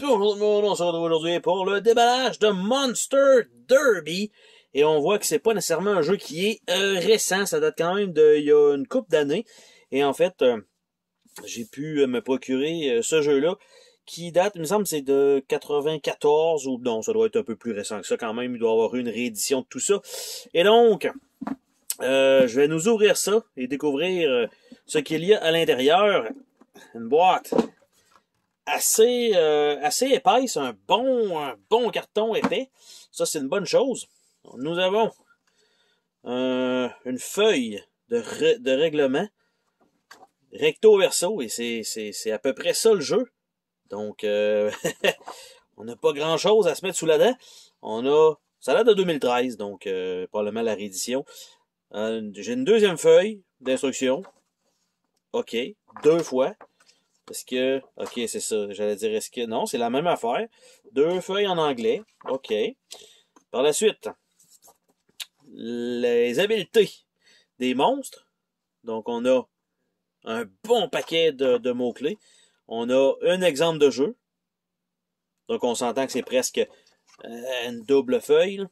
Bonjour tout le monde, on se retrouve aujourd'hui pour le déballage de Monster Derby. Et on voit que c'est pas nécessairement un jeu qui est récent, ça date quand même il y a une couple d'années. Et en fait, j'ai pu me procurer ce jeu-là qui date, il me semble, c'est de 94 ou non, ça doit être un peu plus récent que ça quand même. Il doit y avoir eu une réédition de tout ça. Et donc, je vais nous ouvrir ça et découvrir ce qu'il y a à l'intérieur. Une boîte assez épaisse, un bon carton épais. Ça, c'est une bonne chose. Nous avons une feuille de règlement recto verso et c'est à peu près ça le jeu. Donc, on n'a pas grand chose à se mettre sous la dent. Ça date de 2013, donc probablement la réédition. J'ai une deuxième feuille d'instruction. OK, 2 fois. Est-ce que... OK, c'est ça. J'allais dire, est-ce que... Non, c'est la même affaire. 2 feuilles en anglais. OK. Par la suite, les habiletés des monstres. Donc, on a un bon paquet de mots-clés. On a un exemple de jeu. Donc, on s'entend que c'est presque une double feuille. Là.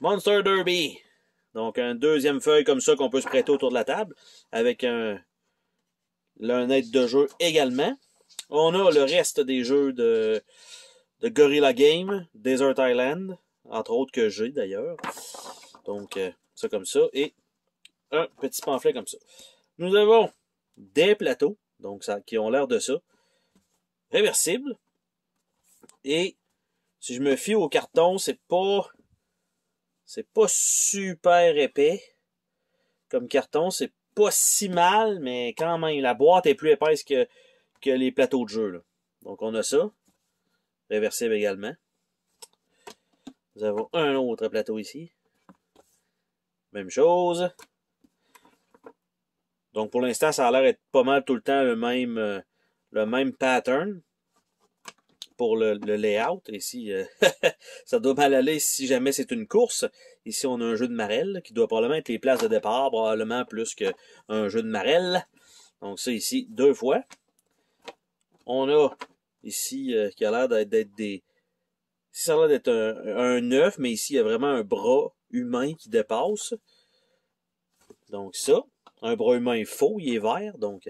Monster Derby. Donc, une deuxième feuille comme ça qu'on peut se prêter autour de la table. Avec un aide de jeu également. On a le reste des jeux de Gorilla Game, Desert Island, entre autres que j'ai d'ailleurs. Donc, ça comme ça. Et un petit pamphlet comme ça. Nous avons des plateaux, donc ça, qui ont l'air de ça. Réversibles. Et si je me fie au carton, c'est pas super épais comme carton. C'est pas si mal, mais quand même, la boîte est plus épaisse que les plateaux de jeu. Là. Donc, on a ça. Réversible également. Nous avons un autre plateau ici. Même chose. Donc, pour l'instant, ça a l'air d'être pas mal tout le temps le même pattern pour le layout. Ici, ça doit mal aller si jamais c'est une course. Ici, on a un jeu de marelle qui doit probablement être les places de départ, probablement plus qu'un jeu de marelle. Donc, ça ici, 2 fois. On a ici qui a l'air d'être des... Ici, ça a l'air d'être un œuf, mais ici, il y a vraiment un bras humain qui dépasse. Donc, ça. Un bras humain faux, il est vert. Donc,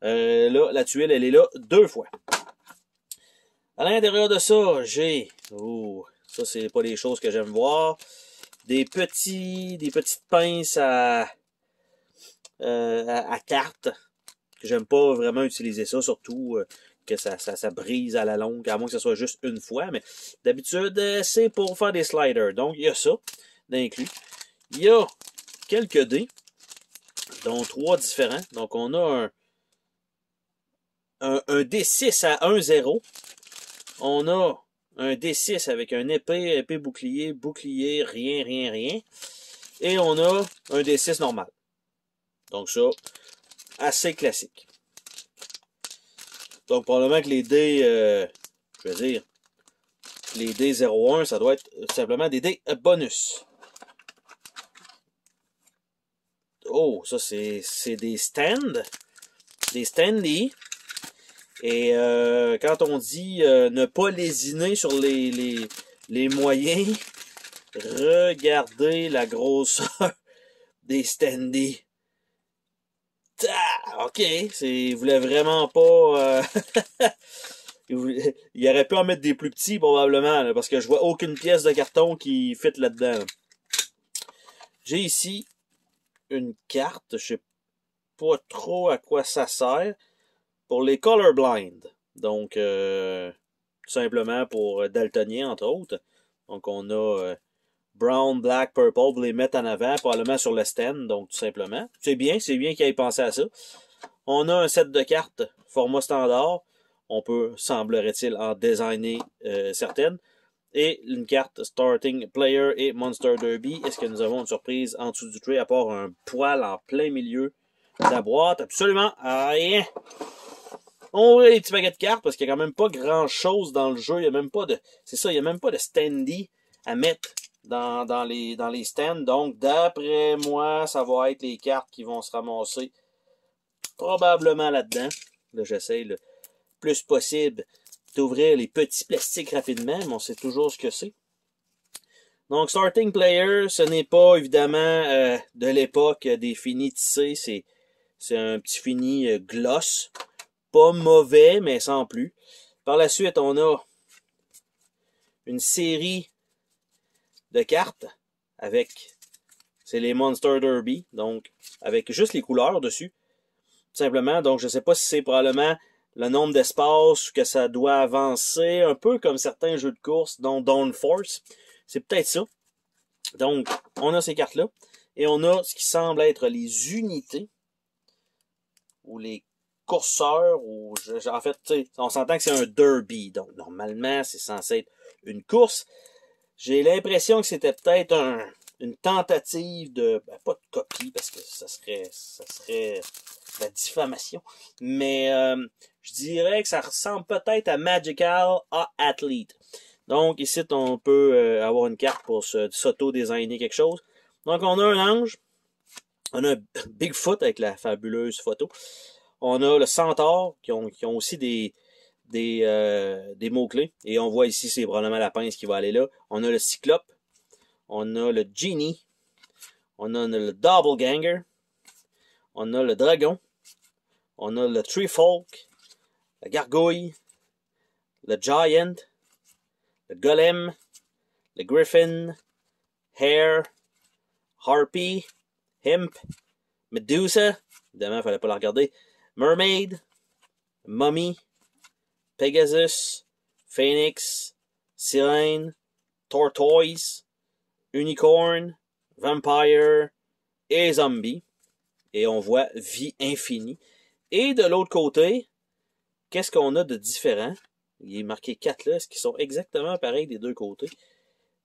là, la tuile, elle est là 2 fois. À l'intérieur de ça, j'ai... Oh, ça, c'est pas les choses que j'aime voir. Des petites pinces à cartes. Que j'aime pas vraiment utiliser ça, surtout que ça brise à la longue, à moins que ce soit juste une fois. Mais d'habitude, c'est pour faire des sliders. Donc, il y a ça d'inclus. Il y a quelques dés, dont 3 différents. Donc, on a un D6 à 1-0. On a un D6 avec un épée, bouclier, rien. Et on a un D6 normal. Donc ça, assez classique. Donc probablement que les dés, je veux dire, les dés 0-1, ça doit être simplement des dés bonus. Oh, ça c'est des stands. Des standees. Et quand on dit ne pas lésiner sur les moyens, regardez la grosseur des standees. OK, il voulait vraiment pas... il aurait pu en mettre des plus petits probablement, là, parce que je vois aucune pièce de carton qui fit là-dedans. Là. J'ai ici une carte, je sais pas trop à quoi ça sert. Pour les colorblind, donc tout simplement pour daltonien entre autres. Donc on a brown, black, purple, vous les mettre en avant, probablement sur le stand, donc tout simplement. C'est bien qu'il ait pensé à ça. On a un set de cartes format standard. On peut, semblerait-il, en designer certaines. Et une carte Starting Player et Monster Derby. Est-ce que nous avons une surprise en dessous du tray à part un poil en plein milieu de la boîte? Absolument rien. On ouvre les petits paquets de cartes parce qu'il n'y a quand même pas grand chose dans le jeu. Il n'y a même pas de. C'est ça, il n'y a même pas de standee à mettre dans les stands. Donc, d'après moi, ça va être les cartes qui vont se ramasser probablement là-dedans. Là, j'essaie le plus possible ouvrir les petits plastiques rapidement, mais on sait toujours ce que c'est. Donc, Starting Player, ce n'est pas évidemment de l'époque des finis tissés, c'est un petit fini gloss. Pas mauvais, mais sans plus. Par la suite, on a une série de cartes avec, c'est les Monster Derby, donc avec juste les couleurs dessus, tout simplement. Donc, je ne sais pas si c'est probablement le nombre d'espaces que ça doit avancer, un peu comme certains jeux de course, dont Dawn Force. C'est peut-être ça. Donc, on a ces cartes-là. Et on a ce qui semble être les unités, ou les courseurs, ou en fait, on s'entend que c'est un derby. Donc, normalement, c'est censé être une course. J'ai l'impression que c'était peut-être une tentative de, pas de copie, parce que ça serait la diffamation, mais je dirais que ça ressemble peut-être à Magical Athlete. Donc, ici, on peut avoir une carte pour s'auto-designer quelque chose. Donc, on a un ange, on a un Bigfoot avec la fabuleuse photo, on a le centaure, qui ont aussi des mots-clés, et on voit ici, c'est probablement la pince qui va aller là. On a le cyclope, on a le genie, on a le doppelganger, on a le dragon, on a le Treefolk, la gargouille, le Giant, le Golem, le Griffin, Hare, Harpy, Imp, Medusa, évidemment, il ne fallait pas la regarder, Mermaid, Mummy, Pegasus, Phoenix, Sirène, Tortoise, Unicorn, Vampire et Zombie. Et on voit vie infinie. Et de l'autre côté, qu'est-ce qu'on a de différent? Il est marqué 4 là, est-ce qu'ils sont exactement pareils des deux côtés?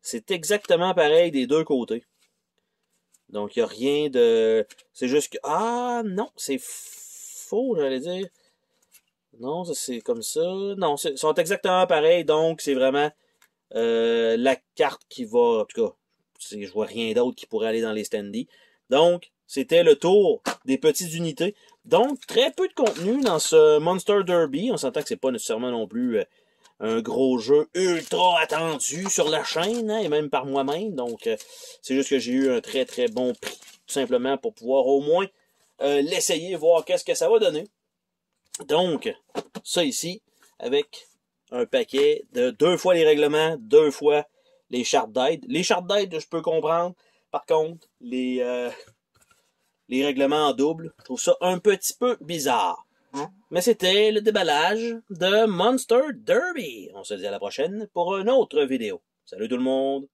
C'est exactement pareil des deux côtés. Donc, il n'y a rien de... C'est juste que... Ah, non, c'est faux, j'allais dire. Non, c'est comme ça. Non, ils sont exactement pareils, donc c'est vraiment la carte qui va... En tout cas, je vois rien d'autre qui pourrait aller dans les standees. Donc, c'était le tour des petites unités. Donc, très peu de contenu dans ce Monster Derby. On s'entend que c'est pas nécessairement non plus un gros jeu ultra attendu sur la chaîne, hein, et même par moi-même. Donc, c'est juste que j'ai eu un très très bon prix, tout simplement, pour pouvoir au moins l'essayer, voir qu'est-ce que ça va donner. Donc, ça ici, avec un paquet de 2 fois les règlements, 2 fois les chartes d'aide. Les chartes d'aide, je peux comprendre. Par contre, les règlements en double, je trouve ça un petit peu bizarre. Mais c'était le déballage de Monster Derby. On se dit à la prochaine pour une autre vidéo. Salut tout le monde!